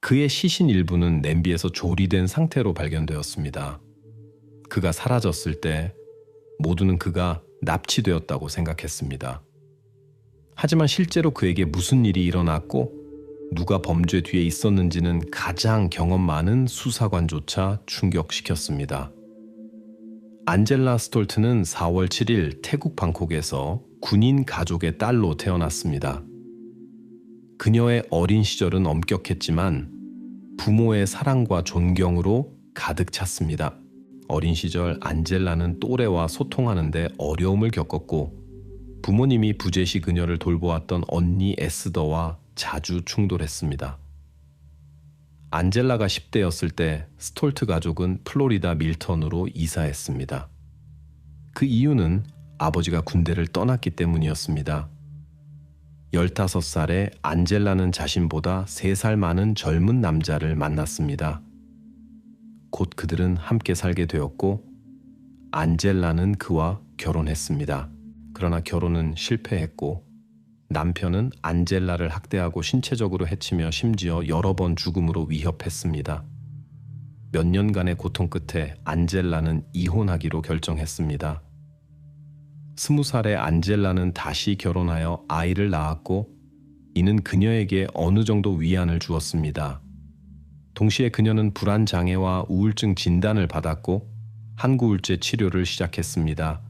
그의 시신 일부는 냄비에서 조리된 상태로 발견되었습니다. 그가 사라졌을 때 모두는 그가 납치되었다고 생각했습니다. 하지만 실제로 그에게 무슨 일이 일어났고 누가 범죄 뒤에 있었는지는 가장 경험 많은 수사관조차 충격시켰습니다. 안젤라 스톨트는 4월 7일 태국 방콕에서 군인 가족의 딸로 태어났습니다. 그녀의 어린 시절은 엄격했지만 부모의 사랑과 존경으로 가득 찼습니다. 어린 시절 안젤라는 또래와 소통하는데 어려움을 겪었고 부모님이 부재시 그녀를 돌보았던 언니 에스더와 자주 충돌했습니다. 안젤라가 10대였을 때 스톨트 가족은 플로리다 밀턴으로 이사했습니다. 그 이유는 아버지가 군대를 떠났기 때문이었습니다. 15살에 안젤라는 자신보다 3살 많은 젊은 남자를 만났습니다. 곧 그들은 함께 살게 되었고 안젤라는 그와 결혼했습니다. 그러나 결혼은 실패했고 남편은 안젤라를 학대하고 신체적으로 해치며 심지어 여러 번 죽음으로 위협했습니다. 몇 년간의 고통 끝에 안젤라는 이혼하기로 결정했습니다. 20살의 안젤라는 다시 결혼하여 아이를 낳았고 이는 그녀에게 어느 정도 위안을 주었습니다. 동시에 그녀는 불안장애와 우울증 진단을 받았고 항구울제 치료를 시작했습니다.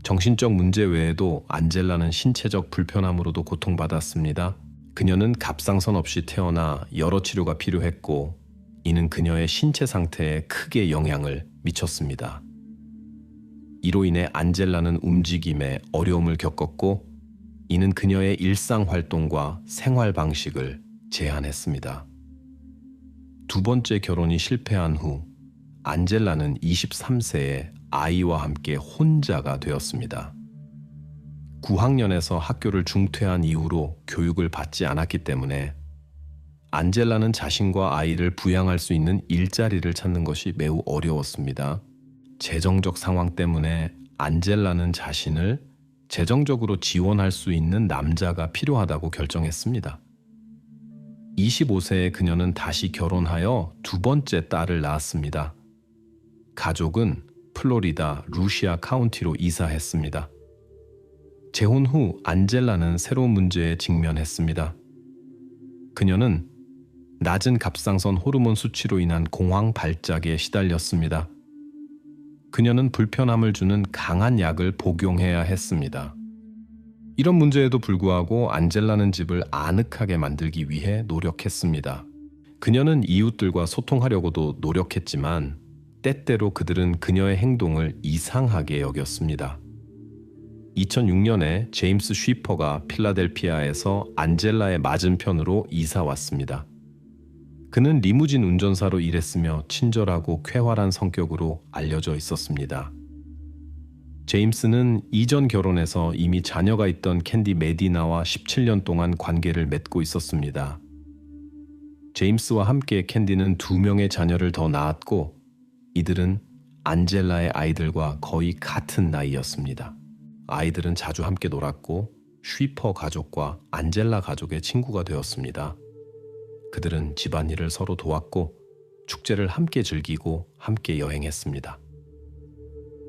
정신적 문제 외에도 안젤라는 신체적 불편함으로도 고통받았습니다. 그녀는 갑상선 없이 태어나 여러 치료가 필요했고 이는 그녀의 신체 상태에 크게 영향을 미쳤습니다. 이로 인해 안젤라는 움직임에 어려움을 겪었고 이는 그녀의 일상활동과 생활 방식을 제한했습니다. 두 번째 결혼이 실패한 후 안젤라는 23세에 아이와 함께 혼자가 되었습니다. 9학년에서 학교를 중퇴한 이후로 교육을 받지 않았기 때문에 안젤라는 자신과 아이를 부양할 수 있는 일자리를 찾는 것이 매우 어려웠습니다. 재정적 상황 때문에 안젤라는 자신을 재정적으로 지원할 수 있는 남자가 필요하다고 결정했습니다. 25세에 그녀는 다시 결혼하여 두 번째 딸을 낳았습니다. 가족은 플로리다 루시아 카운티로 이사했습니다. 재혼 후 안젤라는 새로운 문제에 직면했습니다. 그녀는 낮은 갑상선 호르몬 수치로 인한 공황 발작에 시달렸습니다. 그녀는 불편함을 주는 강한 약을 복용해야 했습니다. 이런 문제에도 불구하고 안젤라는 집을 아늑하게 만들기 위해 노력했습니다. 그녀는 이웃들과 소통하려고도 노력했지만 때때로 그들은 그녀의 행동을 이상하게 여겼습니다. 2006년에 제임스 쉬퍼가 필라델피아에서 안젤라의 맞은편으로 이사 왔습니다. 그는 리무진 운전사로 일했으며 친절하고 쾌활한 성격으로 알려져 있었습니다. 제임스는 이전 결혼에서 이미 자녀가 있던 캔디 메디나와 17년 동안 관계를 맺고 있었습니다. 제임스와 함께 캔디는 2명의 자녀를 더 낳았고 이들은 안젤라의 아이들과 거의 같은 나이였습니다. 아이들은 자주 함께 놀았고 쉬퍼 가족과 안젤라 가족의 친구가 되었습니다. 그들은 집안일을 서로 도왔고 축제를 함께 즐기고 함께 여행했습니다.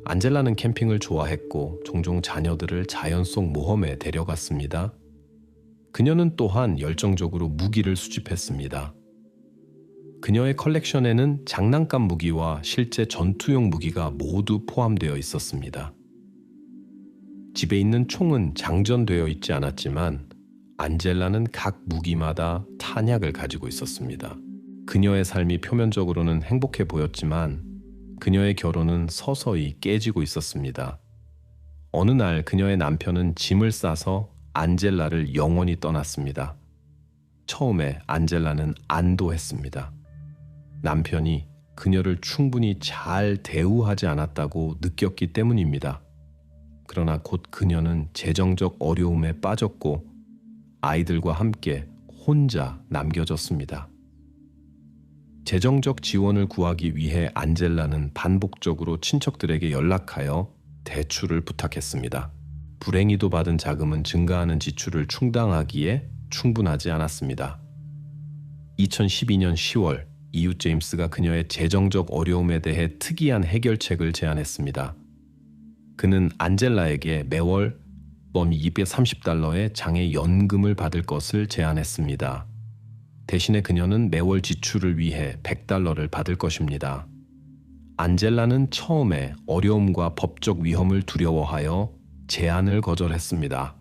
안젤라는 캠핑을 좋아했고 종종 자녀들을 자연 속 모험에 데려갔습니다. 그녀는 또한 열정적으로 무기를 수집했습니다. 그녀의 컬렉션에는 장난감 무기와 실제 전투용 무기가 모두 포함되어 있었습니다. 집에 있는 총은 장전되어 있지 않았지만 안젤라는 각 무기마다 탄약을 가지고 있었습니다. 그녀의 삶이 표면적으로는 행복해 보였지만 그녀의 결혼은 서서히 깨지고 있었습니다. 어느 날 그녀의 남편은 짐을 싸서 안젤라를 영원히 떠났습니다. 처음에 안젤라는 안도했습니다. 남편이 그녀를 충분히 잘 대우하지 않았다고 느꼈기 때문입니다. 그러나 곧 그녀는 재정적 어려움에 빠졌고 아이들과 함께 혼자 남겨졌습니다. 재정적 지원을 구하기 위해 안젤라는 반복적으로 친척들에게 연락하여 대출을 부탁했습니다. 불행히도 받은 자금은 증가하는 지출을 충당하기에 충분하지 않았습니다. 2012년 10월 이웃 제임스가 그녀의 재정적 어려움에 대해 특이한 해결책을 제안했습니다. 그는 안젤라에게 매월 230달러의 장애 연금을 받을 것을 제안했습니다. 대신에 그녀는 매월 지출을 위해 100달러를 받을 것입니다. 안젤라는 처음에 어려움과 법적 위험을 두려워하여 제안을 거절했습니다.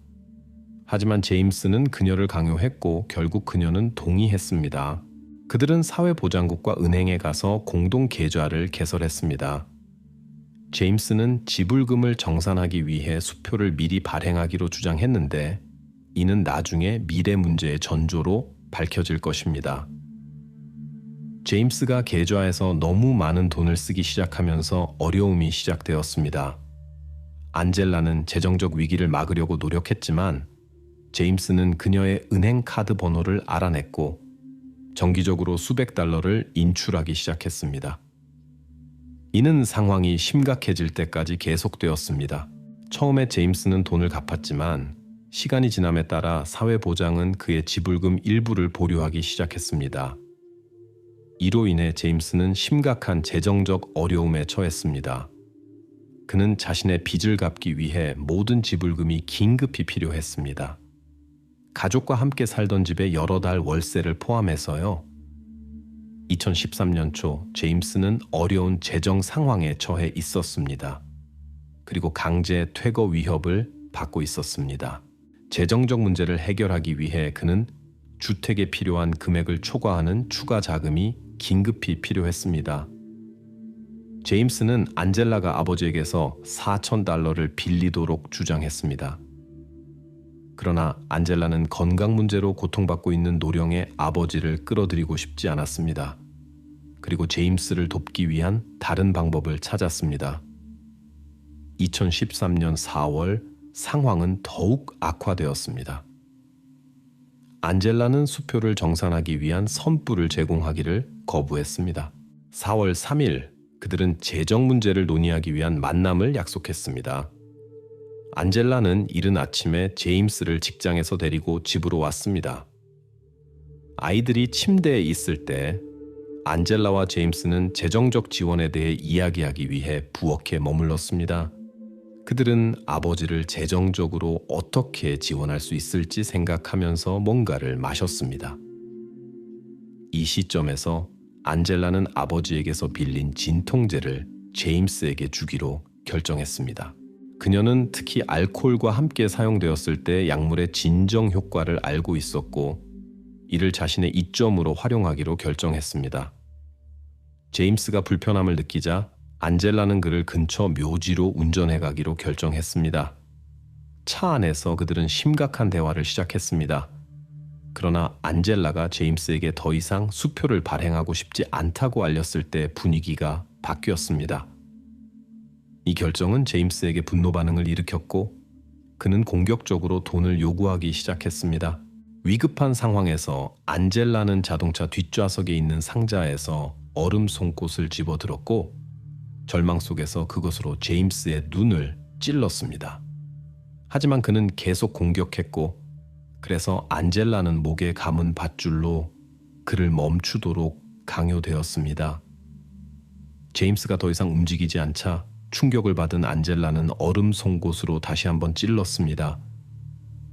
하지만 제임스는 그녀를 강요했고 결국 그녀는 동의했습니다. 그들은 사회보장국과 은행에 가서 공동 계좌를 개설했습니다. 제임스는 지불금을 정산하기 위해 수표를 미리 발행하기로 주장했는데 이는 나중에 미래 문제의 전조로 밝혀질 것입니다. 제임스가 계좌에서 너무 많은 돈을 쓰기 시작하면서 어려움이 시작되었습니다. 안젤라는 재정적 위기를 막으려고 노력했지만 제임스는 그녀의 은행 카드 번호를 알아냈고 정기적으로 수백 달러를 인출하기 시작했습니다. 이는 상황이 심각해질 때까지 계속되었습니다. 처음에 제임스는 돈을 갚았지만 시간이 지남에 따라 사회보장은 그의 지불금 일부를 보류하기 시작했습니다. 이로 인해 제임스는 심각한 재정적 어려움에 처했습니다. 그는 자신의 빚을 갚기 위해 모든 지불금이 긴급히 필요했습니다. 가족과 함께 살던 집에 여러 달 월세를 포함해서요. 2013년 초 제임스는 어려운 재정 상황에 처해 있었습니다. 그리고 강제 퇴거 위협을 받고 있었습니다. 재정적 문제를 해결하기 위해 그는 주택에 필요한 금액을 초과하는 추가 자금이 긴급히 필요했습니다. 제임스는 안젤라가 아버지에게서 4,000달러를 빌리도록 주장했습니다. 그러나 안젤라는 건강 문제로 고통받고 있는 노령의 아버지를 끌어들이고 싶지 않았습니다. 그리고 제임스를 돕기 위한 다른 방법을 찾았습니다. 2013년 4월 상황은 더욱 악화되었습니다. 안젤라는 수표를 정산하기 위한 선불을 제공하기를 거부했습니다. 4월 3일 그들은 재정 문제를 논의하기 위한 만남을 약속했습니다. 안젤라는 이른 아침에 제임스를 직장에서 데리고 집으로 왔습니다. 아이들이 침대에 있을 때 안젤라와 제임스는 재정적 지원에 대해 이야기하기 위해 부엌에 머물렀습니다. 그들은 아버지를 재정적으로 어떻게 지원할 수 있을지 생각하면서 뭔가를 마셨습니다. 이 시점에서 안젤라는 아버지에게서 빌린 진통제를 제임스에게 주기로 결정했습니다. 그녀는 특히 알코올과 함께 사용되었을 때 약물의 진정 효과를 알고 있었고 이를 자신의 이점으로 활용하기로 결정했습니다. 제임스가 불편함을 느끼자 안젤라는 그를 근처 묘지로 운전해 가기로 결정했습니다. 차 안에서 그들은 심각한 대화를 시작했습니다. 그러나 안젤라가 제임스에게 더 이상 수표를 발행하고 싶지 않다고 알렸을 때 분위기가 바뀌었습니다. 이 결정은 제임스에게 분노 반응을 일으켰고 그는 공격적으로 돈을 요구하기 시작했습니다. 위급한 상황에서 안젤라는 자동차 뒷좌석에 있는 상자에서 얼음 송곳을 집어들었고 절망 속에서 그것으로 제임스의 눈을 찔렀습니다. 하지만 그는 계속 공격했고 그래서 안젤라는 목에 감은 밧줄로 그를 멈추도록 강요되었습니다. 제임스가 더 이상 움직이지 않자 충격을 받은 안젤라는 얼음 송곳으로 다시 한번 찔렀습니다.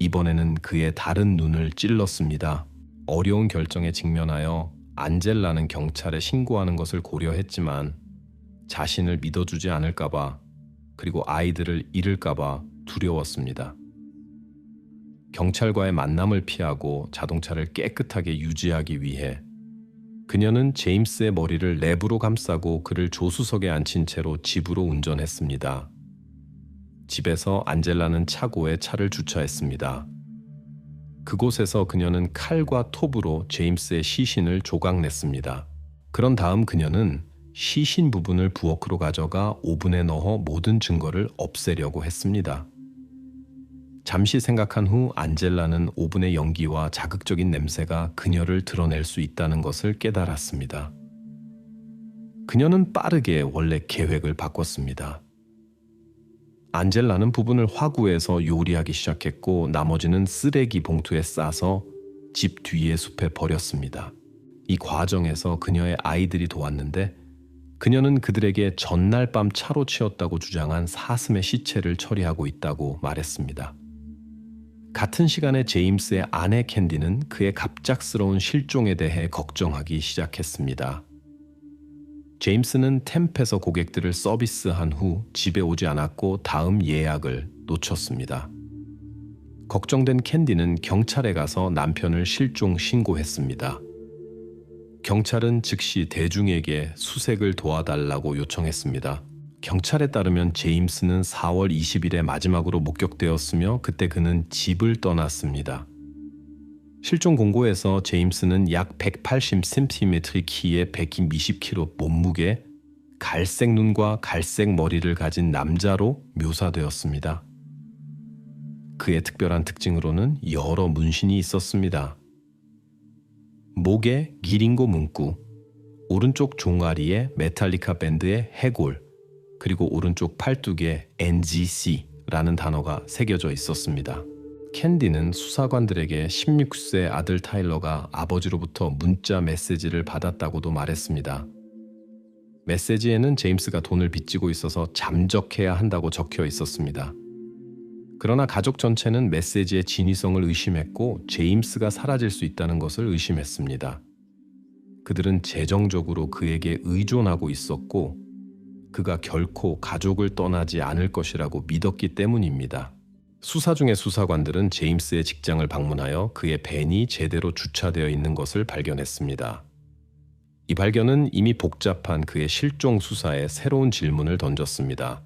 이번에는 그의 다른 눈을 찔렀습니다. 어려운 결정에 직면하여 안젤라는 경찰에 신고하는 것을 고려했지만 자신을 믿어주지 않을까봐 그리고 아이들을 잃을까봐 두려웠습니다. 경찰과의 만남을 피하고 자동차를 깨끗하게 유지하기 위해 그녀는 제임스의 머리를 랩으로 감싸고 그를 조수석에 앉힌 채로 집으로 운전했습니다. 집에서 안젤라는 차고에 차를 주차했습니다. 그곳에서 그녀는 칼과 톱으로 제임스의 시신을 조각냈습니다. 그런 다음 그녀는 시신 부분을 부엌으로 가져가 오븐에 넣어 모든 증거를 없애려고 했습니다. 잠시 생각한 후 안젤라는 오븐의 연기와 자극적인 냄새가 그녀를 드러낼 수 있다는 것을 깨달았습니다. 그녀는 빠르게 원래 계획을 바꿨습니다. 안젤라는 부분을 화구에서 요리하기 시작했고 나머지는 쓰레기 봉투에 싸서 집 뒤의 숲에 버렸습니다. 이 과정에서 그녀의 아이들이 도왔는데 그녀는 그들에게 전날 밤 차로 치웠다고 주장한 사슴의 시체를 처리하고 있다고 말했습니다. 같은 시간에 제임스의 아내 캔디는 그의 갑작스러운 실종에 대해 걱정하기 시작했습니다. 제임스는 템프에서 고객들을 서비스한 후 집에 오지 않았고 다음 예약을 놓쳤습니다. 걱정된 캔디는 경찰에 가서 남편을 실종 신고했습니다. 경찰은 즉시 대중에게 수색을 도와달라고 요청했습니다. 경찰에 따르면 제임스는 4월 20일에 마지막으로 목격되었으며 그때 그는 집을 떠났습니다. 실종 공고에서 제임스는 약 180cm 키에 120kg 몸무게, 갈색 눈과 갈색 머리를 가진 남자로 묘사되었습니다. 그의 특별한 특징으로는 여러 문신이 있었습니다. 목에 기린고 문구, 오른쪽 종아리에 메탈리카 밴드의 해골, 그리고 오른쪽 팔뚝에 NGC라는 단어가 새겨져 있었습니다. 캔디는 수사관들에게 16세 아들 타일러가 아버지로부터 문자 메시지를 받았다고도 말했습니다. 메시지에는 제임스가 돈을 빚지고 있어서 잠적해야 한다고 적혀 있었습니다. 그러나 가족 전체는 메시지의 진위성을 의심했고 제임스가 사라질 수 있다는 것을 의심했습니다. 그들은 재정적으로 그에게 의존하고 있었고 그가 결코 가족을 떠나지 않을 것이라고 믿었기 때문입니다. 수사 중에 수사관들은 제임스의 직장을 방문하여 그의 밴이 제대로 주차되어 있는 것을 발견했습니다. 이 발견은 이미 복잡한 그의 실종 수사에 새로운 질문을 던졌습니다.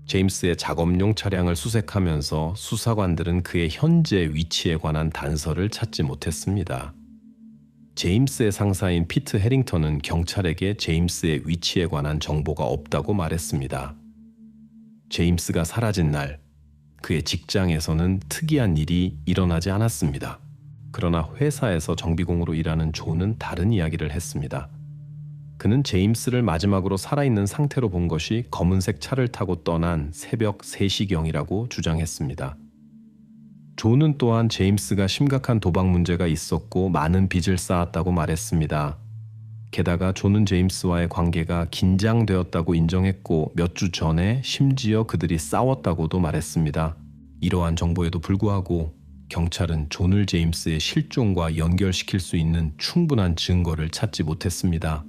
제임스의 작업용 차량을 수색하면서 수사관들은 그의 현재 위치에 관한 단서를 찾지 못했습니다. 제임스의 상사인 피트 해링턴은 경찰에게 제임스의 위치에 관한 정보가 없다고 말했습니다. 제임스가 사라진 날, 그의 직장에서는 특이한 일이 일어나지 않았습니다. 그러나 회사에서 정비공으로 일하는 존은 다른 이야기를 했습니다. 그는 제임스를 마지막으로 살아있는 상태로 본 것이 검은색 차를 타고 떠난 새벽 3시경이라고 주장했습니다. 존은 또한 제임스가 심각한 도박 문제가 있었고 많은 빚을 쌓았다고 말했습니다. 게다가 존은 제임스와의 관계가 긴장되었다고 인정했고 몇 주 전에 심지어 그들이 싸웠다고도 말했습니다. 이러한 정보에도 불구하고 경찰은 존을 제임스의 실종과 연결시킬 수 있는 충분한 증거를 찾지 못했습니다.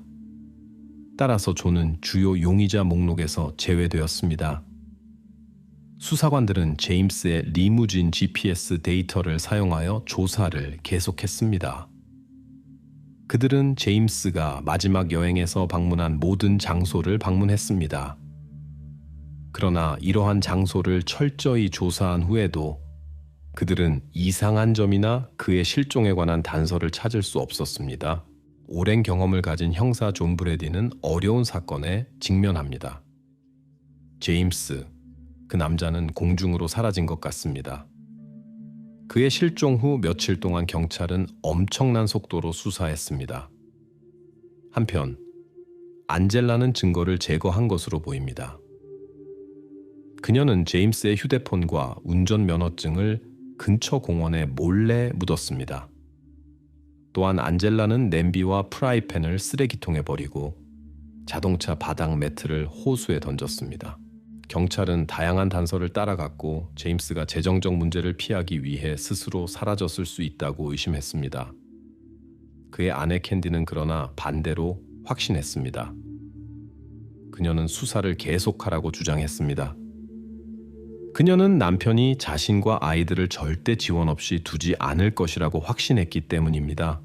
따라서 존은 주요 용의자 목록에서 제외되었습니다. 수사관들은 제임스의 리무진 GPS 데이터를 사용하여 조사를 계속했습니다. 그들은 제임스가 마지막 여행에서 방문한 모든 장소를 방문했습니다. 그러나 이러한 장소를 철저히 조사한 후에도 그들은 이상한 점이나 그의 실종에 관한 단서를 찾을 수 없었습니다. 오랜 경험을 가진 형사 존 브래디는 어려운 사건에 직면합니다. 제임스, 그 남자는 공중으로 사라진 것 같습니다. 그의 실종 후 며칠 동안 경찰은 엄청난 속도로 수사했습니다. 한편 안젤라는 증거를 제거한 것으로 보입니다. 그녀는 제임스의 휴대폰과 운전면허증을 근처 공원에 몰래 묻었습니다. 또한 안젤라는 냄비와 프라이팬을 쓰레기통에 버리고 자동차 바닥 매트를 호수에 던졌습니다. 경찰은 다양한 단서를 따라갔고 제임스가 재정적 문제를 피하기 위해 스스로 사라졌을 수 있다고 의심했습니다. 그의 아내 캔디는 그러나 반대로 확신했습니다. 그녀는 수사를 계속하라고 주장했습니다. 그녀는 남편이 자신과 아이들을 절대 지원 없이 두지 않을 것이라고 확신했기 때문입니다.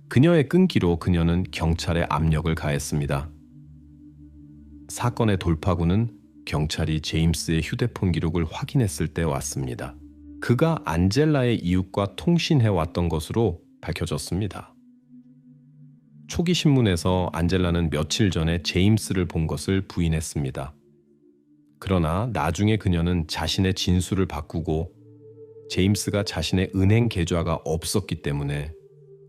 그녀의 끈기로 그녀는 경찰에 압력을 가했습니다. 사건의 돌파구는 경찰이 제임스의 휴대폰 기록을 확인했을 때 왔습니다. 그가 안젤라의 이웃과 통신해왔던 것으로 밝혀졌습니다. 초기 신문에서 안젤라는 며칠 전에 제임스를 본 것을 부인했습니다. 그러나 나중에 그녀는 자신의 진술을 바꾸고 제임스가 자신의 은행 계좌가 없었기 때문에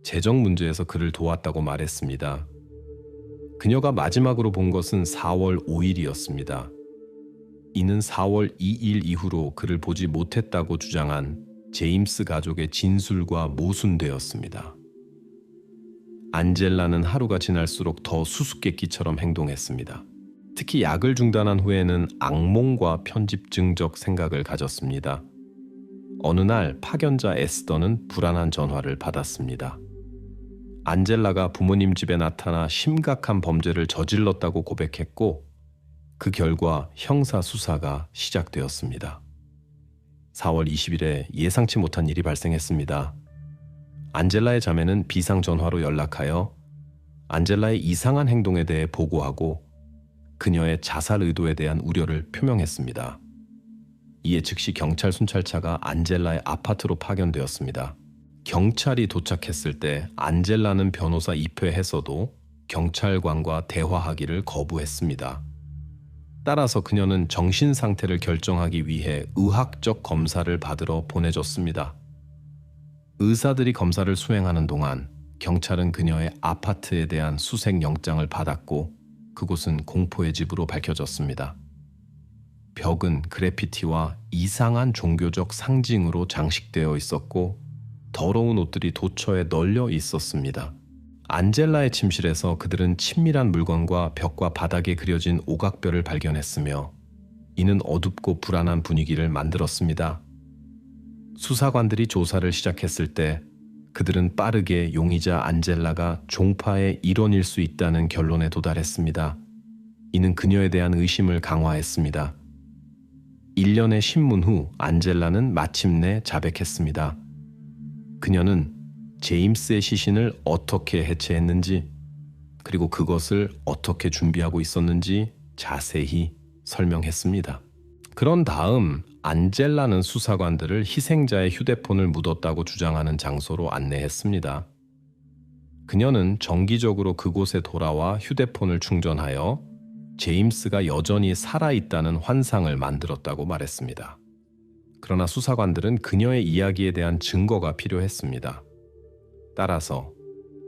재정 문제에서 그를 도왔다고 말했습니다. 그녀가 마지막으로 본 것은 4월 5일이었습니다. 이는 4월 2일 이후로 그를 보지 못했다고 주장한 제임스 가족의 진술과 모순되었습니다. 안젤라는 하루가 지날수록 더 수수께끼처럼 행동했습니다. 특히 약을 중단한 후에는 악몽과 편집증적 생각을 가졌습니다. 어느 날 파견자 에스더는 불안한 전화를 받았습니다. 안젤라가 부모님 집에 나타나 심각한 범죄를 저질렀다고 고백했고 그 결과 형사 수사가 시작되었습니다. 4월 20일에 예상치 못한 일이 발생했습니다. 안젤라의 자매는 비상 전화로 연락하여 안젤라의 이상한 행동에 대해 보고하고 그녀의 자살 의도에 대한 우려를 표명했습니다. 이에 즉시 경찰 순찰차가 안젤라의 아파트로 파견되었습니다. 경찰이 도착했을 때 안젤라는 변호사 입회해서도 경찰관과 대화하기를 거부했습니다. 따라서 그녀는 정신 상태를 결정하기 위해 의학적 검사를 받으러 보내졌습니다. 의사들이 검사를 수행하는 동안 경찰은 그녀의 아파트에 대한 수색 영장을 받았고 그곳은 공포의 집으로 밝혀졌습니다. 벽은 그래피티와 이상한 종교적 상징으로 장식되어 있었고 더러운 옷들이 도처에 널려 있었습니다. 안젤라의 침실에서 그들은 친밀한 물건과 벽과 바닥에 그려진 오각별을 발견했으며 이는 어둡고 불안한 분위기를 만들었습니다. 수사관들이 조사를 시작했을 때 그들은 빠르게 용의자 안젤라가 종파의 일원일 수 있다는 결론에 도달했습니다. 이는 그녀에 대한 의심을 강화했습니다. 1년의 신문 후 안젤라는 마침내 자백했습니다. 그녀는 제임스의 시신을 어떻게 해체했는지 그리고 그것을 어떻게 준비하고 있었는지 자세히 설명했습니다. 그런 다음 안젤라는 수사관들을 희생자의 휴대폰을 묻었다고 주장하는 장소로 안내했습니다. 그녀는 정기적으로 그곳에 돌아와 휴대폰을 충전하여 제임스가 여전히 살아있다는 환상을 만들었다고 말했습니다. 그러나 수사관들은 그녀의 이야기에 대한 증거가 필요했습니다. 따라서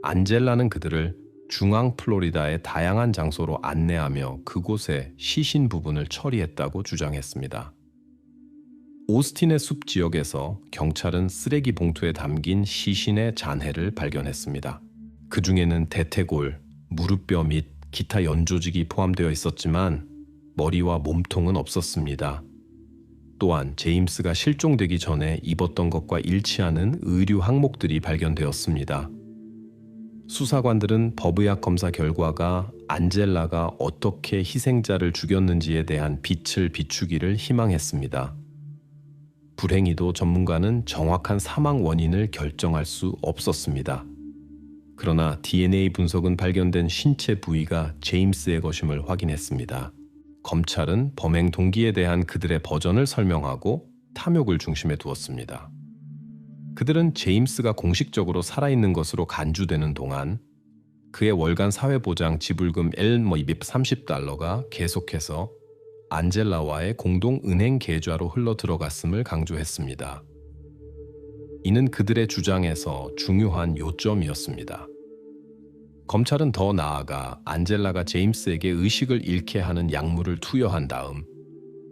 안젤라는 그들을 중앙 플로리다의 다양한 장소로 안내하며 그곳의 시신 부분을 처리했다고 주장했습니다. 오스틴의 숲 지역에서 경찰은 쓰레기 봉투에 담긴 시신의 잔해를 발견했습니다. 그 중에는 대퇴골, 무릎뼈 및 기타 연조직이 포함되어 있었지만 머리와 몸통은 없었습니다. 또한 제임스가 실종되기 전에 입었던 것과 일치하는 의류 항목들이 발견되었습니다. 수사관들은 법의학 검사 결과가 안젤라가 어떻게 희생자를 죽였는지에 대한 빛을 비추기를 희망했습니다. 불행히도 전문가는 정확한 사망 원인을 결정할 수 없었습니다. 그러나 DNA 분석은 발견된 신체 부위가 제임스의 것임을 확인했습니다. 검찰은 범행 동기에 대한 그들의 버전을 설명하고 탐욕을 중심에 두었습니다. 그들은 제임스가 공식적으로 살아있는 것으로 간주되는 동안 그의 월간 사회보장 지불금 $230가 계속해서 안젤라와의 공동 은행 계좌로 흘러들어갔음을 강조했습니다. 이는 그들의 주장에서 중요한 요점이었습니다. 검찰은 더 나아가 안젤라가 제임스에게 의식을 잃게 하는 약물을 투여한 다음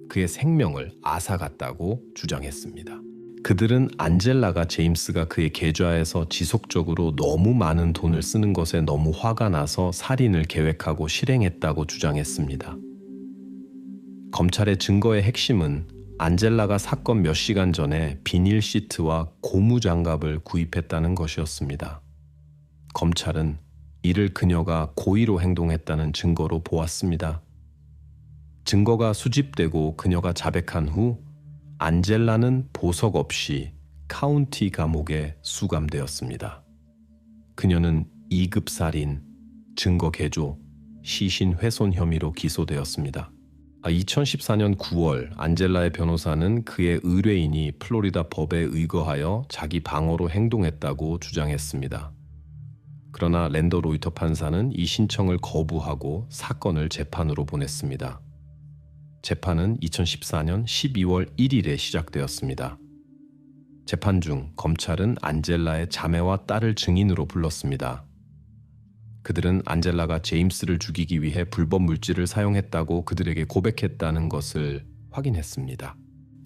그의 생명을 앗아갔다고 주장했습니다. 그들은 안젤라가 제임스가 그의 계좌에서 지속적으로 너무 많은 돈을 쓰는 것에 너무 화가 나서 살인을 계획하고 실행했다고 주장했습니다. 검찰의 증거의 핵심은 안젤라가 사건 몇 시간 전에 비닐 시트와 고무장갑을 구입했다는 것이었습니다. 검찰은 이를 그녀가 고의로 행동했다는 증거로 보았습니다. 증거가 수집되고 그녀가 자백한 후 안젤라는 보석 없이 카운티 감옥에 수감되었습니다. 그녀는 2급 살인, 증거 개조, 시신 훼손 혐의로 기소되었습니다. 2014년 9월 안젤라의 변호사는 그의 의뢰인이 플로리다 법에 의거하여 자기 방어로 행동했다고 주장했습니다. 그러나 랜더 로이터 판사는 이 신청을 거부하고 사건을 재판으로 보냈습니다. 재판은 2014년 12월 1일에 시작되었습니다. 재판 중 검찰은 안젤라의 자매와 딸을 증인으로 불렀습니다. 그들은 안젤라가 제임스를 죽이기 위해 불법 물질을 사용했다고 그들에게 고백했다는 것을 확인했습니다.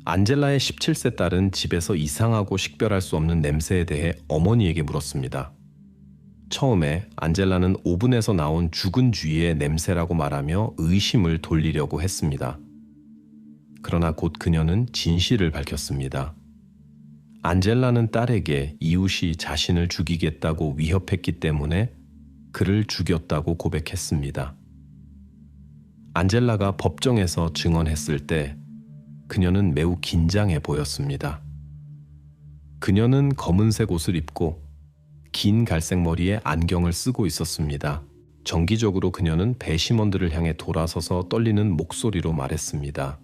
안젤라의 17세 딸은 집에서 이상하고 식별할 수 없는 냄새에 대해 어머니에게 물었습니다. 처음에 안젤라는 오븐에서 나온 죽은 쥐의 냄새라고 말하며 의심을 돌리려고 했습니다. 그러나 곧 그녀는 진실을 밝혔습니다. 안젤라는 딸에게 이웃이 자신을 죽이겠다고 위협했기 때문에 그를 죽였다고 고백했습니다. 안젤라가 법정에서 증언했을 때 그녀는 매우 긴장해 보였습니다. 그녀는 검은색 옷을 입고 긴 갈색 머리에 안경을 쓰고 있었습니다. 정기적으로 그녀는 배심원들을 향해 돌아서서 떨리는 목소리로 말했습니다.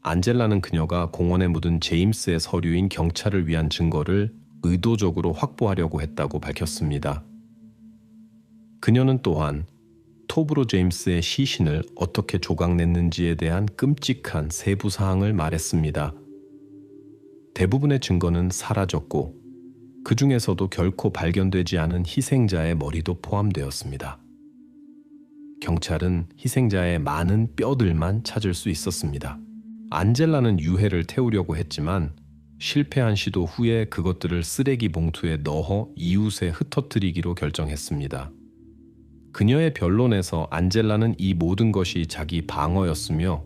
안젤라는 그녀가 공원에 묻은 제임스의 서류인 경찰을 위한 증거를 의도적으로 확보하려고 했다고 밝혔습니다. 그녀는 또한 토브로 제임스의 시신을 어떻게 조각냈는지에 대한 끔찍한 세부 사항을 말했습니다. 대부분의 증거는 사라졌고 그 중에서도 결코 발견되지 않은 희생자의 머리도 포함되었습니다. 경찰은 희생자의 많은 뼈들만 찾을 수 있었습니다. 안젤라는 유해를 태우려고 했지만 실패한 시도 후에 그것들을 쓰레기 봉투에 넣어 이웃에 흩어뜨리기로 결정했습니다. 그녀의 변론에서 안젤라는 이 모든 것이 자기 방어였으며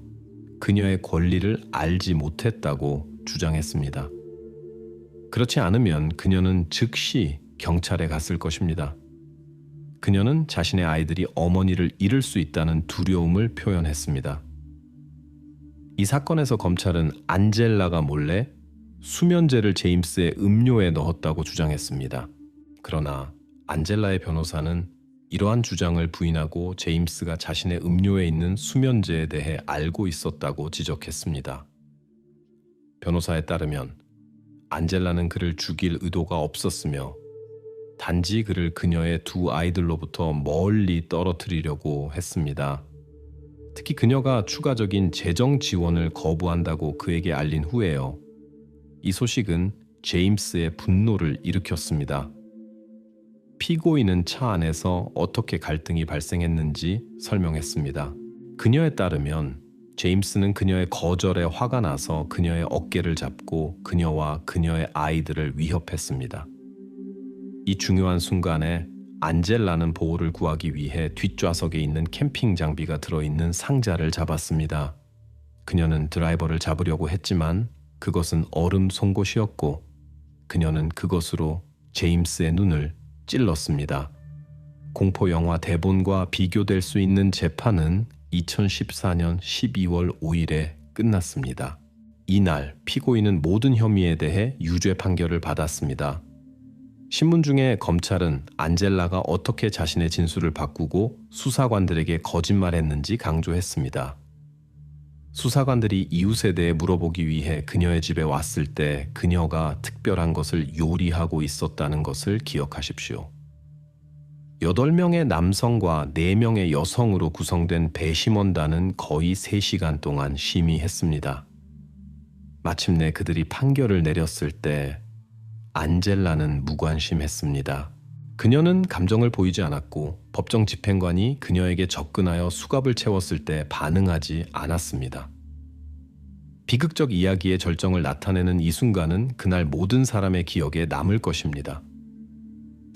그녀의 권리를 알지 못했다고 주장했습니다. 그렇지 않으면 그녀는 즉시 경찰에 갔을 것입니다. 그녀는 자신의 아이들이 어머니를 잃을 수 있다는 두려움을 표현했습니다. 이 사건에서 검찰은 안젤라가 몰래 수면제를 제임스의 음료에 넣었다고 주장했습니다. 그러나 안젤라의 변호사는 이러한 주장을 부인하고 제임스가 자신의 음료에 있는 수면제에 대해 알고 있었다고 지적했습니다. 변호사에 따르면 안젤라는 그를 죽일 의도가 없었으며 단지 그를 그녀의 두 아이들로부터 멀리 떨어뜨리려고 했습니다. 특히 그녀가 추가적인 재정 지원을 거부한다고 그에게 알린 후에요. 이 소식은 제임스의 분노를 일으켰습니다. 피고인은 차 안에서 어떻게 갈등이 발생했는지 설명했습니다. 그녀에 따르면 제임스는 그녀의 거절에 화가 나서 그녀의 어깨를 잡고 그녀와 그녀의 아이들을 위협했습니다. 이 중요한 순간에 안젤라는 보호를 구하기 위해 뒷좌석에 있는 캠핑 장비가 들어있는 상자를 잡았습니다. 그녀는 드라이버를 잡으려고 했지만 그것은 얼음 송곳이었고 그녀는 그것으로 제임스의 눈을 찔렀습니다. 공포 영화 대본과 비교될 수 있는 재판은 2014년 12월 5일에 끝났습니다. 이날 피고인은 모든 혐의에 대해 유죄 판결을 받았습니다. 신문 중에 검찰은 안젤라가 어떻게 자신의 진술을 바꾸고 수사관들에게 거짓말했는지 강조했습니다. 수사관들이 이웃에 대해 물어보기 위해 그녀의 집에 왔을 때 그녀가 특별한 것을 요리하고 있었다는 것을 기억하십시오. 8명의 남성과 4명의 여성으로 구성된 배심원단은 거의 3시간 동안 심의했습니다. 마침내 그들이 판결을 내렸을 때 안젤라는 무관심했습니다. 그녀는 감정을 보이지 않았고 법정 집행관이 그녀에게 접근하여 수갑을 채웠을 때 반응하지 않았습니다. 비극적 이야기의 절정을 나타내는 이 순간은 그날 모든 사람의 기억에 남을 것입니다.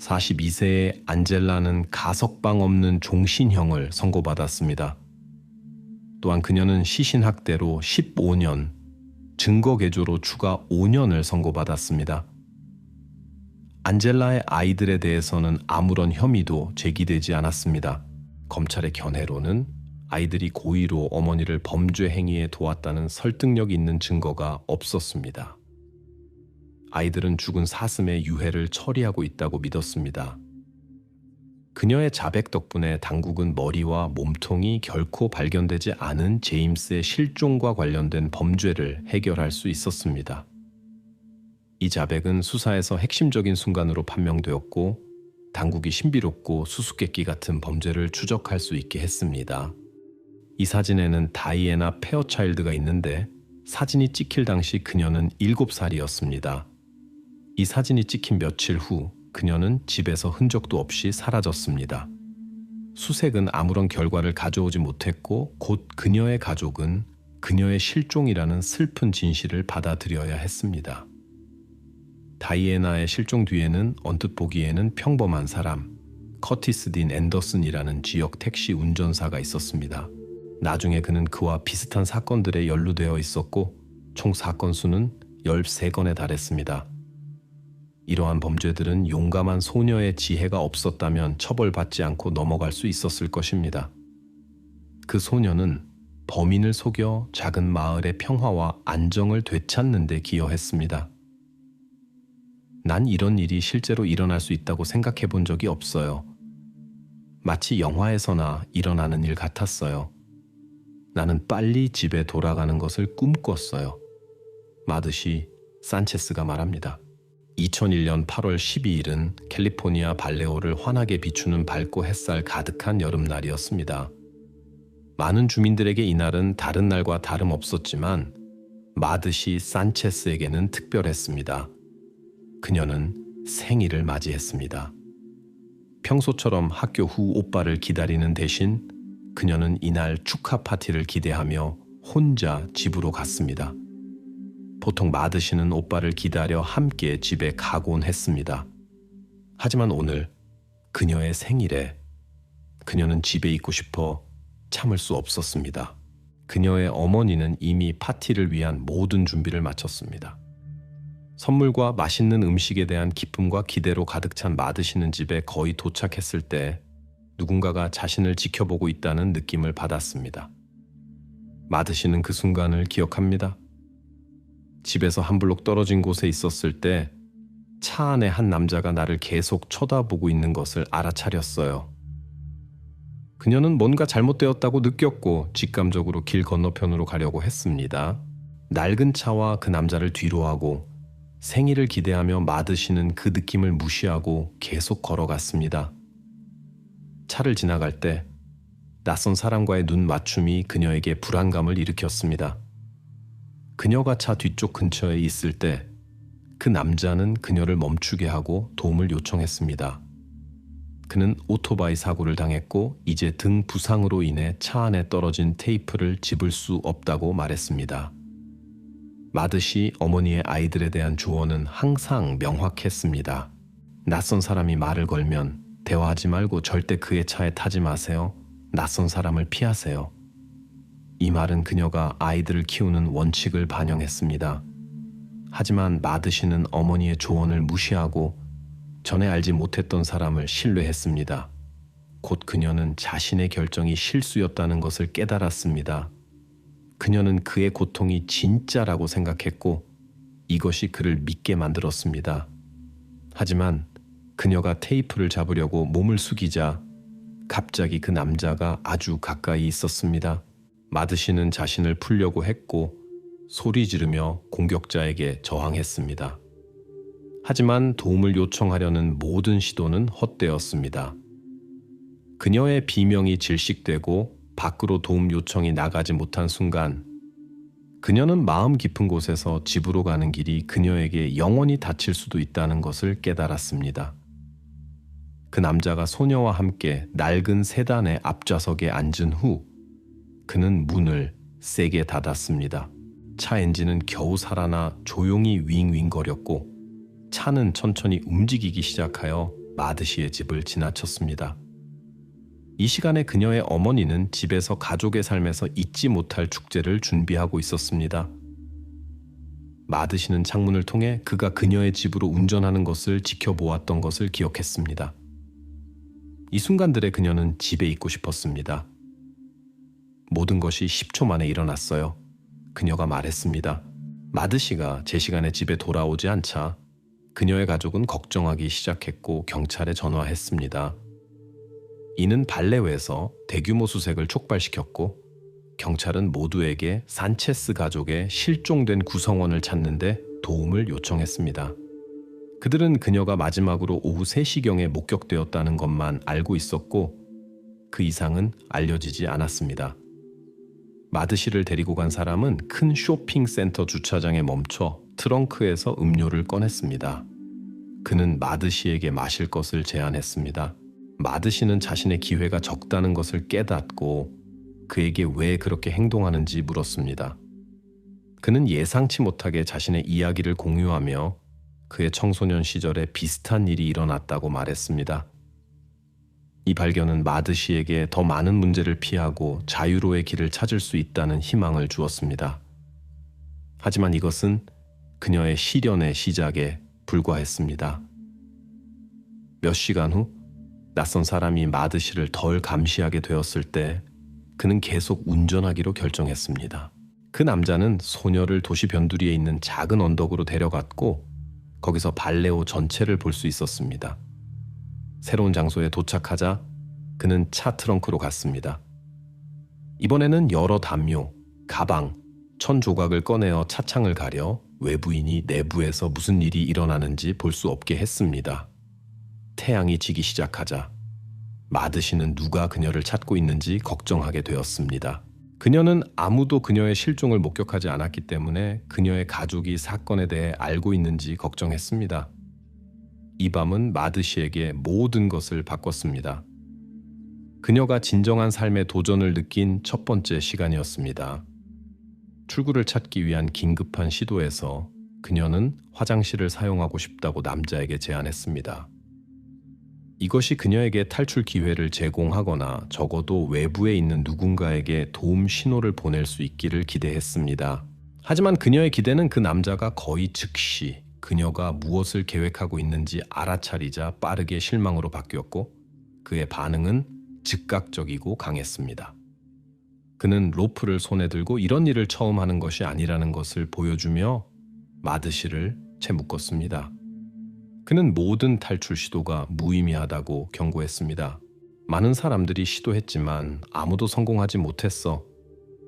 42세의 안젤라는 가석방 없는 종신형을 선고받았습니다. 또한 그녀는 시신학대로 15년, 증거개조로 추가 5년을 선고받았습니다. 안젤라의 아이들에 대해서는 아무런 혐의도 제기되지 않았습니다. 검찰의 견해로는 아이들이 고의로 어머니를 범죄 행위에 도왔다는 설득력 있는 증거가 없었습니다. 아이들은 죽은 사슴의 유해를 처리하고 있다고 믿었습니다. 그녀의 자백 덕분에 당국은 머리와 몸통이 결코 발견되지 않은 제임스의 실종과 관련된 범죄를 해결할 수 있었습니다. 이 자백은 수사에서 핵심적인 순간으로 판명되었고 당국이 신비롭고 수수께끼 같은 범죄를 추적할 수 있게 했습니다. 이 사진에는 다이애나 페어차일드가 있는데 사진이 찍힐 당시 그녀는 7살이었습니다. 이 사진이 찍힌 며칠 후 그녀는 집에서 흔적도 없이 사라졌습니다. 수색은 아무런 결과를 가져오지 못했고 곧 그녀의 가족은 그녀의 실종이라는 슬픈 진실을 받아들여야 했습니다. 다이애나의 실종 뒤에는 언뜻 보기에는 평범한 사람, 커티스 딘 앤더슨이라는 지역 택시 운전사가 있었습니다. 나중에 그는 그와 비슷한 사건들에 연루되어 있었고 총 사건 수는 13건에 달했습니다. 이러한 범죄들은 용감한 소녀의 지혜가 없었다면 처벌받지 않고 넘어갈 수 있었을 것입니다. 그 소녀는 범인을 속여 작은 마을의 평화와 안정을 되찾는 데 기여했습니다. 난 이런 일이 실제로 일어날 수 있다고 생각해 본 적이 없어요. 마치 영화에서나 일어나는 일 같았어요. 나는 빨리 집에 돌아가는 것을 꿈꿨어요. 마드시 산체스가 말합니다. 2001년 8월 12일은 캘리포니아 발레오를 환하게 비추는 밝고 햇살 가득한 여름날이었습니다. 많은 주민들에게 이날은 다른 날과 다름없었지만 마드시 산체스에게는 특별했습니다. 그녀는 생일을 맞이했습니다. 평소처럼 학교 후 오빠를 기다리는 대신 그녀는 이날 축하 파티를 기대하며 혼자 집으로 갔습니다. 보통 마드시는 오빠를 기다려 함께 집에 가곤 했습니다. 하지만 오늘 그녀의 생일에 그녀는 집에 있고 싶어 참을 수 없었습니다. 그녀의 어머니는 이미 파티를 위한 모든 준비를 마쳤습니다. 선물과 맛있는 음식에 대한 기쁨과 기대로 가득 찬 마드시는 집에 거의 도착했을 때 누군가가 자신을 지켜보고 있다는 느낌을 받았습니다. 마드시는 그 순간을 기억합니다. 집에서 한 블록 떨어진 곳에 있었을 때 차 안에 한 남자가 나를 계속 쳐다보고 있는 것을 알아차렸어요. 그녀는 뭔가 잘못되었다고 느꼈고 직감적으로 길 건너편으로 가려고 했습니다. 낡은 차와 그 남자를 뒤로하고 생일을 기대하며 마드시는 그 느낌을 무시하고 계속 걸어갔습니다. 차를 지나갈 때 낯선 사람과의 눈 맞춤이 그녀에게 불안감을 일으켰습니다. 그녀가 차 뒤쪽 근처에 있을 때 그 남자는 그녀를 멈추게 하고 도움을 요청했습니다. 그는 오토바이 사고를 당했고 이제 등 부상으로 인해 차 안에 떨어진 테이프를 집을 수 없다고 말했습니다. 마드시 어머니의 아이들에 대한 조언은 항상 명확했습니다. 낯선 사람이 말을 걸면 대화하지 말고 절대 그의 차에 타지 마세요. 낯선 사람을 피하세요. 이 말은 그녀가 아이들을 키우는 원칙을 반영했습니다. 하지만 마드시는 어머니의 조언을 무시하고 전에 알지 못했던 사람을 신뢰했습니다. 곧 그녀는 자신의 결정이 실수였다는 것을 깨달았습니다. 그녀는 그의 고통이 진짜라고 생각했고 이것이 그를 믿게 만들었습니다. 하지만 그녀가 테이프를 잡으려고 몸을 숙이자 갑자기 그 남자가 아주 가까이 있었습니다. 마드시는 자신을 풀려고 했고 소리 지르며 공격자에게 저항했습니다. 하지만 도움을 요청하려는 모든 시도는 헛되었습니다. 그녀의 비명이 질식되고 밖으로 도움 요청이 나가지 못한 순간 그녀는 마음 깊은 곳에서 집으로 가는 길이 그녀에게 영원히 닫힐 수도 있다는 것을 깨달았습니다. 그 남자가 소녀와 함께 낡은 세단의 앞좌석에 앉은 후 그는 문을 세게 닫았습니다. 차 엔진은 겨우 살아나 조용히 윙윙거렸고 차는 천천히 움직이기 시작하여 마드시의 집을 지나쳤습니다. 이 시간에 그녀의 어머니는 집에서 가족의 삶에서 잊지 못할 축제를 준비하고 있었습니다. 마드시는 창문을 통해 그가 그녀의 집으로 운전하는 것을 지켜보았던 것을 기억했습니다. 이 순간들에 그녀는 집에 있고 싶었습니다. 모든 것이 10초 만에 일어났어요. 그녀가 말했습니다. 마드시가 제 시간에 집에 돌아오지 않자 그녀의 가족은 걱정하기 시작했고 경찰에 전화했습니다. 이는 발레회에서 대규모 수색을 촉발시켰고 경찰은 모두에게 산체스 가족의 실종된 구성원을 찾는데 도움을 요청했습니다. 그들은 그녀가 마지막으로 오후 3시경에 목격되었다는 것만 알고 있었고 그 이상은 알려지지 않았습니다. 마드시를 데리고 간 사람은 큰 쇼핑센터 주차장에 멈춰 트렁크에서 음료를 꺼냈습니다. 그는 마드시에게 마실 것을 제안했습니다. 마드시는 자신의 기회가 적다는 것을 깨닫고 그에게 왜 그렇게 행동하는지 물었습니다. 그는 예상치 못하게 자신의 이야기를 공유하며 그의 청소년 시절에 비슷한 일이 일어났다고 말했습니다. 이 발견은 마드 씨에게 더 많은 문제를 피하고 자유로의 길을 찾을 수 있다는 희망을 주었습니다. 하지만 이것은 그녀의 시련의 시작에 불과했습니다. 몇 시간 후 낯선 사람이 마드 씨를 덜 감시하게 되었을 때 그는 계속 운전하기로 결정했습니다. 그 남자는 소녀를 도시 변두리에 있는 작은 언덕으로 데려갔고 거기서 발레오 전체를 볼 수 있었습니다. 새로운 장소에 도착하자 그는 차 트렁크로 갔습니다. 이번에는 여러 담요, 가방, 천 조각을 꺼내어 차창을 가려 외부인이 내부에서 무슨 일이 일어나는지 볼 수 없게 했습니다. 태양이 지기 시작하자 마드 씨는 누가 그녀를 찾고 있는지 걱정하게 되었습니다. 그녀는 아무도 그녀의 실종을 목격하지 않았기 때문에 그녀의 가족이 사건에 대해 알고 있는지 걱정했습니다. 이 밤은 마드 씨에게 모든 것을 바꿨습니다. 그녀가 진정한 삶의 도전을 느낀 첫 번째 시간이었습니다. 출구를 찾기 위한 긴급한 시도에서 그녀는 화장실을 사용하고 싶다고 남자에게 제안했습니다. 이것이 그녀에게 탈출 기회를 제공하거나 적어도 외부에 있는 누군가에게 도움 신호를 보낼 수 있기를 기대했습니다. 하지만 그녀의 기대는 그 남자가 거의 즉시 그녀가 무엇을 계획하고 있는지 알아차리자 빠르게 실망으로 바뀌었고 그의 반응은 즉각적이고 강했습니다. 그는 로프를 손에 들고 이런 일을 처음 하는 것이 아니라는 것을 보여주며 마드 씨를 채 묶었습니다. 그는 모든 탈출 시도가 무의미하다고 경고했습니다. 많은 사람들이 시도했지만 아무도 성공하지 못했어.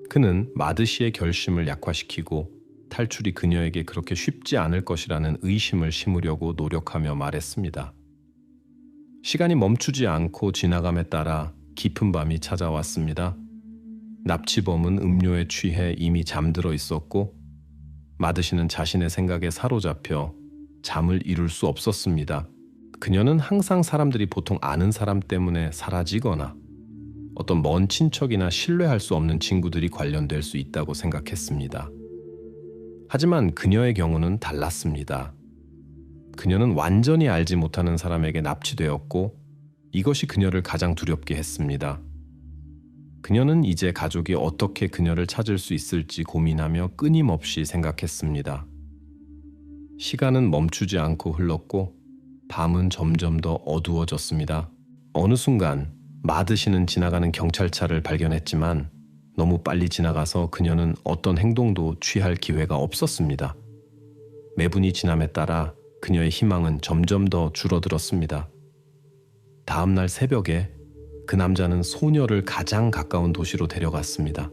그는 마드 씨의 결심을 약화시키고 탈출이 그녀에게 그렇게 쉽지 않을 것이라는 의심을 심으려고 노력하며 말했습니다. 시간이 멈추지 않고 지나감에 따라 깊은 밤이 찾아왔습니다. 납치범은 음료에 취해 이미 잠들어 있었고 마드 씨는 자신의 생각에 사로잡혀 잠을 이룰 수 없었습니다. 그녀는 항상 사람들이 보통 아는 사람 때문에 사라지거나 어떤 먼 친척이나 신뢰할 수 없는 친구들이 관련될 수 있다고 생각했습니다. 하지만 그녀의 경우는 달랐습니다. 그녀는 완전히 알지 못하는 사람에게 납치되었고 이것이 그녀를 가장 두렵게 했습니다. 그녀는 이제 가족이 어떻게 그녀를 찾을 수 있을지 고민하며 끊임없이 생각했습니다. 시간은 멈추지 않고 흘렀고 밤은 점점 더 어두워졌습니다. 어느 순간 마드 씨는 지나가는 경찰차를 발견했지만 너무 빨리 지나가서 그녀는 어떤 행동도 취할 기회가 없었습니다. 매분이 지남에 따라 그녀의 희망은 점점 더 줄어들었습니다. 다음 날 새벽에 그 남자는 소녀를 가장 가까운 도시로 데려갔습니다.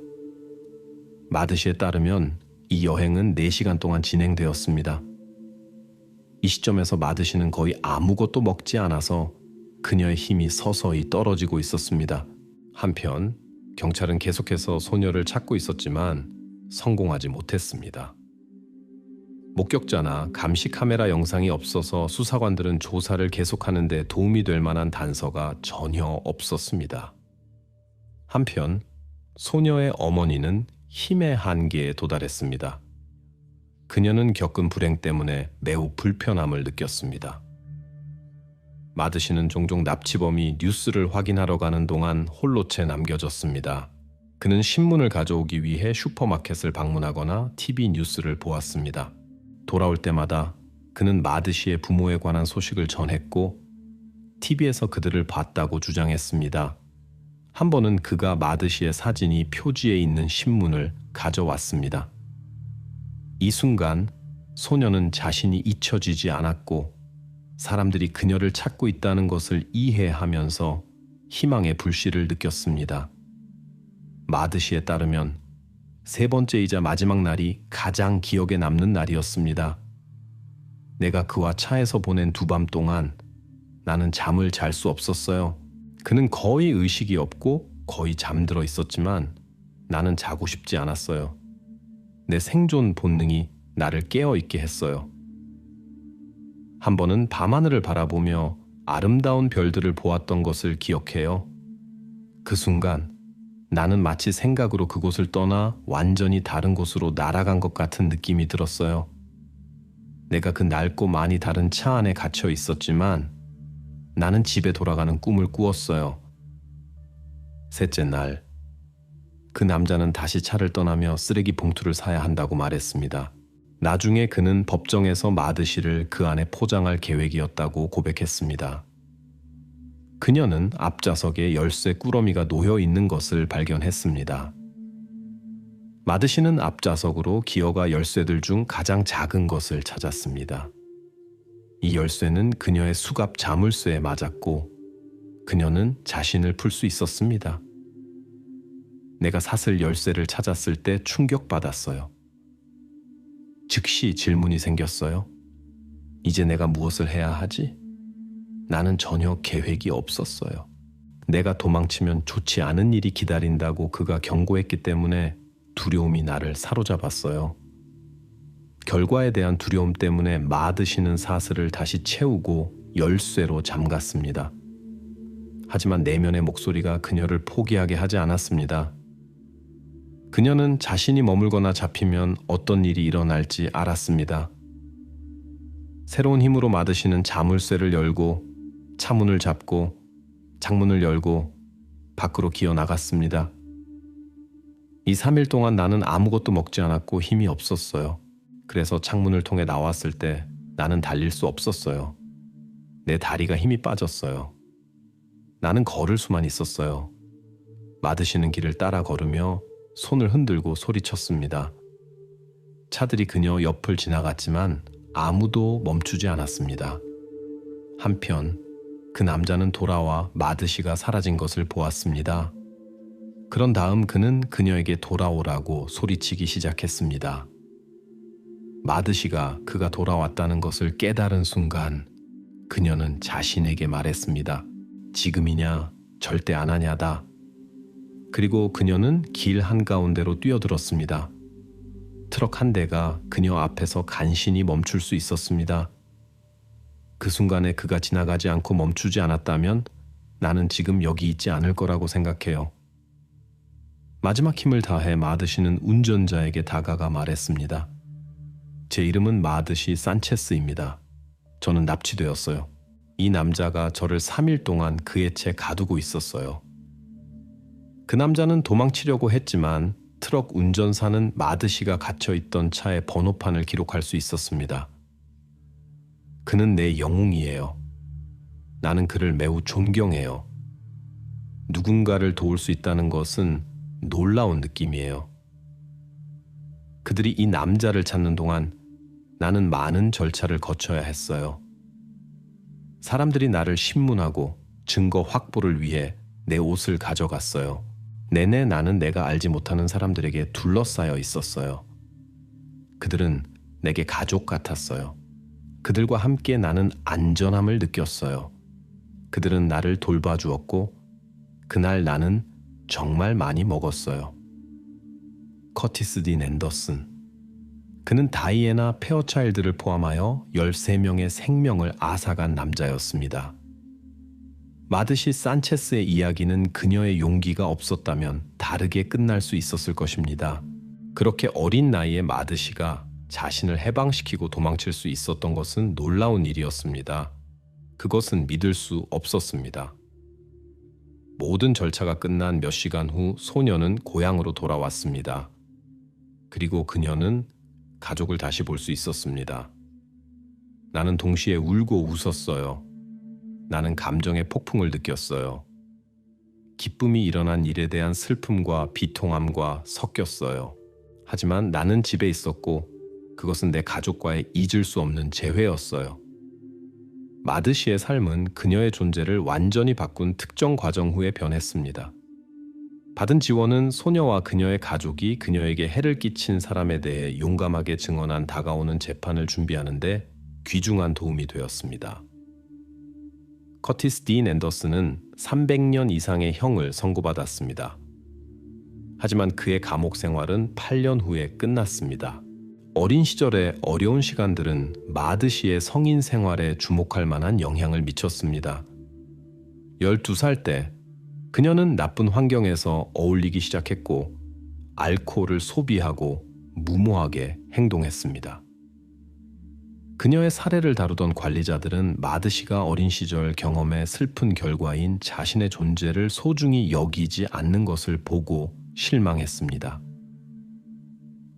마드 씨에 따르면 이 여행은 4시간 동안 진행되었습니다. 이 시점에서 마드 씨는 거의 아무것도 먹지 않아서 그녀의 힘이 서서히 떨어지고 있었습니다. 한편 경찰은 계속해서 소녀를 찾고 있었지만 성공하지 못했습니다. 목격자나 감시 카메라 영상이 없어서 수사관들은 조사를 계속하는 데 도움이 될 만한 단서가 전혀 없었습니다. 한편 소녀의 어머니는 힘의 한계에 도달했습니다. 그녀는 겪은 불행 때문에 매우 불편함을 느꼈습니다. 마드 씨는 종종 납치범이 뉴스를 확인하러 가는 동안 홀로 채 남겨졌습니다. 그는 신문을 가져오기 위해 슈퍼마켓을 방문하거나 TV 뉴스를 보았습니다. 돌아올 때마다 그는 마드 씨의 부모에 관한 소식을 전했고 TV에서 그들을 봤다고 주장했습니다. 한 번은 그가 마드 씨의 사진이 표지에 있는 신문을 가져왔습니다. 이 순간 소녀는 자신이 잊혀지지 않았고 사람들이 그녀를 찾고 있다는 것을 이해하면서 희망의 불씨를 느꼈습니다. 마드 씨에 따르면 3번째이자 마지막 날이 가장 기억에 남는 날이었습니다. 내가 그와 차에서 보낸 2밤 동안 나는 잠을 잘 수 없었어요. 그는 거의 의식이 없고 거의 잠들어 있었지만 나는 자고 싶지 않았어요. 내 생존 본능이 나를 깨어있게 했어요. 한 번은 밤하늘을 바라보며 아름다운 별들을 보았던 것을 기억해요. 그 순간 나는 마치 생각으로 그곳을 떠나 완전히 다른 곳으로 날아간 것 같은 느낌이 들었어요. 내가 그 낡고 많이 다른 차 안에 갇혀 있었지만 나는 집에 돌아가는 꿈을 꾸었어요. 셋째 날, 그 남자는 다시 차를 떠나며 쓰레기 봉투를 사야 한다고 말했습니다. 나중에 그는 법정에서 마드시를 그 안에 포장할 계획이었다고 고백했습니다. 그녀는 앞좌석에 열쇠 꾸러미가 놓여 있는 것을 발견했습니다. 마드시는 앞좌석으로 기어가 열쇠들 중 가장 작은 것을 찾았습니다. 이 열쇠는 그녀의 수갑 자물쇠에 맞았고 그녀는 자신을 풀 수 있었습니다. 내가 샀을 열쇠를 찾았을 때 충격받았어요. 즉시 질문이 생겼어요. 이제 내가 무엇을 해야 하지? 나는 전혀 계획이 없었어요. 내가 도망치면 좋지 않은 일이 기다린다고 그가 경고했기 때문에 두려움이 나를 사로잡았어요. 결과에 대한 두려움 때문에 마드시는 사슬을 다시 채우고 열쇠로 잠갔습니다. 하지만 내면의 목소리가 그녀를 포기하게 하지 않았습니다. 그녀는 자신이 머물거나 잡히면 어떤 일이 일어날지 알았습니다. 새로운 힘으로 마드시는 자물쇠를 열고 차문을 잡고 창문을 열고 밖으로 기어 나갔습니다. 이 3일 동안 나는 아무것도 먹지 않았고 힘이 없었어요. 그래서 창문을 통해 나왔을 때 나는 달릴 수 없었어요. 내 다리가 힘이 빠졌어요. 나는 걸을 수만 있었어요. 마드시는 길을 따라 걸으며 손을 흔들고 소리쳤습니다. 차들이 그녀 옆을 지나갔지만 아무도 멈추지 않았습니다. 한편 그 남자는 돌아와 마드시가 사라진 것을 보았습니다. 그런 다음 그는 그녀에게 돌아오라고 소리치기 시작했습니다. 마드시가 그가 돌아왔다는 것을 깨달은 순간 그녀는 자신에게 말했습니다. 지금이냐 절대 안 하냐다. 그리고 그녀는 길 한가운데로 뛰어들었습니다. 트럭 한 대가 그녀 앞에서 간신히 멈출 수 있었습니다. 그 순간에 그가 지나가지 않고 멈추지 않았다면 나는 지금 여기 있지 않을 거라고 생각해요. 마지막 힘을 다해 마드시는 운전자에게 다가가 말했습니다. 제 이름은 마드시 산체스입니다. 저는 납치되었어요. 이 남자가 저를 3일 동안 그의 채 가두고 있었어요. 그 남자는 도망치려고 했지만 트럭 운전사는 마드시가 갇혀있던 차의 번호판을 기록할 수 있었습니다. 그는 내 영웅이에요. 나는 그를 매우 존경해요. 누군가를 도울 수 있다는 것은 놀라운 느낌이에요. 그들이 이 남자를 찾는 동안 나는 많은 절차를 거쳐야 했어요. 사람들이 나를 신문하고 증거 확보를 위해 내 옷을 가져갔어요. 내내 나는 내가 알지 못하는 사람들에게 둘러싸여 있었어요. 그들은 내게 가족 같았어요. 그들과 함께 나는 안전함을 느꼈어요. 그들은 나를 돌봐주었고 그날 나는 정말 많이 먹었어요. 커티스 딘 앤더슨. 그는 다이애나 페어차일드를 포함하여 13명의 생명을 앗아간 남자였습니다. 마드시 산체스의 이야기는 그녀의 용기가 없었다면 다르게 끝날 수 있었을 것입니다. 그렇게 어린 나이에 마드시가 자신을 해방시키고 도망칠 수 있었던 것은 놀라운 일이었습니다. 그것은 믿을 수 없었습니다. 모든 절차가 끝난 몇 시간 후 소녀는 고향으로 돌아왔습니다. 그리고 그녀는 가족을 다시 볼 수 있었습니다. 나는 동시에 울고 웃었어요. 나는 감정의 폭풍을 느꼈어요. 기쁨이 일어난 일에 대한 슬픔과 비통함과 섞였어요. 하지만 나는 집에 있었고 그것은 내 가족과의 잊을 수 없는 재회였어요. 마드시의 삶은 그녀의 존재를 완전히 바꾼 특정 과정 후에 변했습니다. 받은 지원은 소녀와 그녀의 가족이 그녀에게 해를 끼친 사람에 대해 용감하게 증언한 다가오는 재판을 준비하는데 귀중한 도움이 되었습니다. 커티스 딘 앤더슨은 300년 이상의 형을 선고받았습니다. 하지만 그의 감옥 생활은 8년 후에 끝났습니다. 어린 시절의 어려운 시간들은 마드시의 성인 생활에 주목할 만한 영향을 미쳤습니다. 12살 때 그녀는 나쁜 환경에서 어울리기 시작했고 알코올을 소비하고 무모하게 행동했습니다. 그녀의 사례를 다루던 관리자들은 마드시가 어린 시절 경험의 슬픈 결과인 자신의 존재를 소중히 여기지 않는 것을 보고 실망했습니다.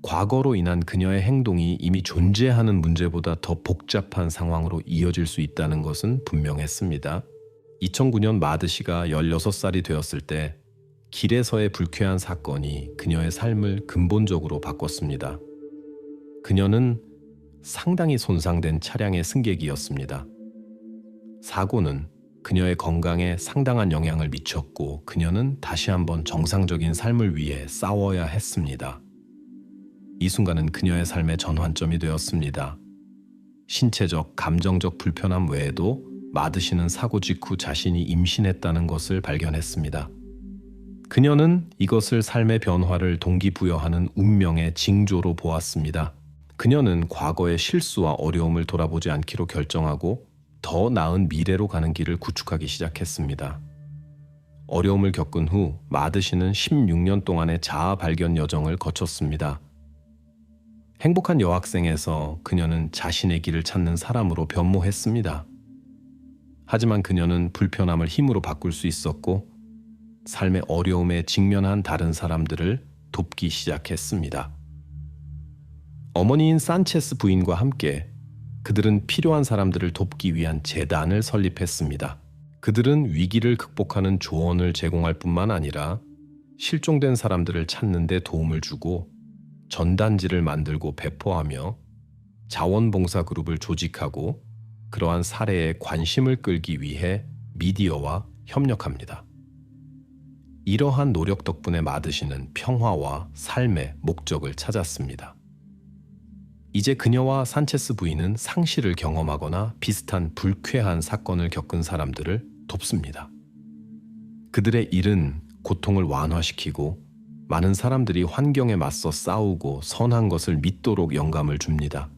과거로 인한 그녀의 행동이 이미 존재하는 문제보다 더 복잡한 상황으로 이어질 수 있다는 것은 분명했습니다. 2009년 마드시가 16살이 되었을 때 길에서의 불쾌한 사건이 그녀의 삶을 근본적으로 바꿨습니다. 그녀는 상당히 손상된 차량의 승객이었습니다. 사고는 그녀의 건강에 상당한 영향을 미쳤고 그녀는 다시 한번 정상적인 삶을 위해 싸워야 했습니다. 이 순간은 그녀의 삶의 전환점이 되었습니다. 신체적, 감정적 불편함 외에도 마드시는 사고 직후 자신이 임신했다는 것을 발견했습니다. 그녀는 이것을 삶의 변화를 동기부여하는 운명의 징조로 보았습니다. 그녀는 과거의 실수와 어려움을 돌아보지 않기로 결정하고 더 나은 미래로 가는 길을 구축하기 시작했습니다. 어려움을 겪은 후 마드시는 16년 동안의 자아 발견 여정을 거쳤습니다. 행복한 여학생에서 그녀는 자신의 길을 찾는 사람으로 변모했습니다. 하지만 그녀는 불편함을 힘으로 바꿀 수 있었고 삶의 어려움에 직면한 다른 사람들을 돕기 시작했습니다. 어머니인 산체스 부인과 함께 그들은 필요한 사람들을 돕기 위한 재단을 설립했습니다. 그들은 위기를 극복하는 조언을 제공할 뿐만 아니라 실종된 사람들을 찾는 데 도움을 주고 전단지를 만들고 배포하며 자원봉사 그룹을 조직하고 그러한 사례에 관심을 끌기 위해 미디어와 협력합니다. 이러한 노력 덕분에 마드시는 평화와 삶의 목적을 찾았습니다. 이제 그녀와 산체스 부인은 상실을 경험하거나 비슷한 불쾌한 사건을 겪은 사람들을 돕습니다. 그들의 일은 고통을 완화시키고 많은 사람들이 환경에 맞서 싸우고 선한 것을 믿도록 영감을 줍니다.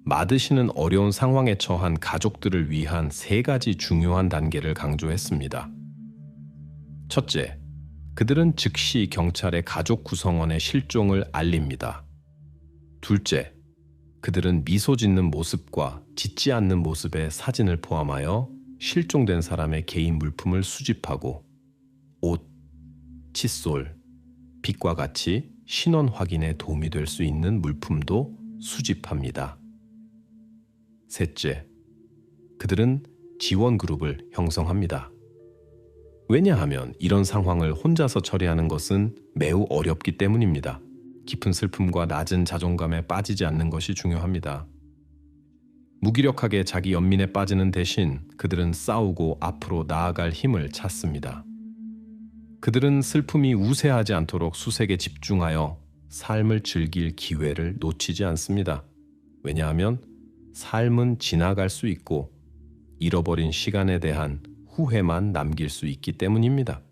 마드시는 어려운 상황에 처한 가족들을 위한 3가지 중요한 단계를 강조했습니다. 첫째, 그들은 즉시 경찰에 가족 구성원의 실종을 알립니다. 둘째, 그들은 미소 짓는 모습과 짖지 않는 모습의 사진을 포함하여 실종된 사람의 개인 물품을 수집하고 옷, 칫솔, 빛과 같이 신원 확인에 도움이 될 수 있는 물품도 수집합니다. 셋째, 그들은 지원 그룹을 형성합니다. 왜냐하면 이런 상황을 혼자서 처리하는 것은 매우 어렵기 때문입니다. 깊은 슬픔과 낮은 자존감에 빠지지 않는 것이 중요합니다. 무기력하게 자기 연민에 빠지는 대신 그들은 싸우고 앞으로 나아갈 힘을 찾습니다. 그들은 슬픔이 우세하지 않도록 수색에 집중하여 삶을 즐길 기회를 놓치지 않습니다. 왜냐하면 삶은 지나갈 수 있고 잃어버린 시간에 대한 후회만 남길 수 있기 때문입니다.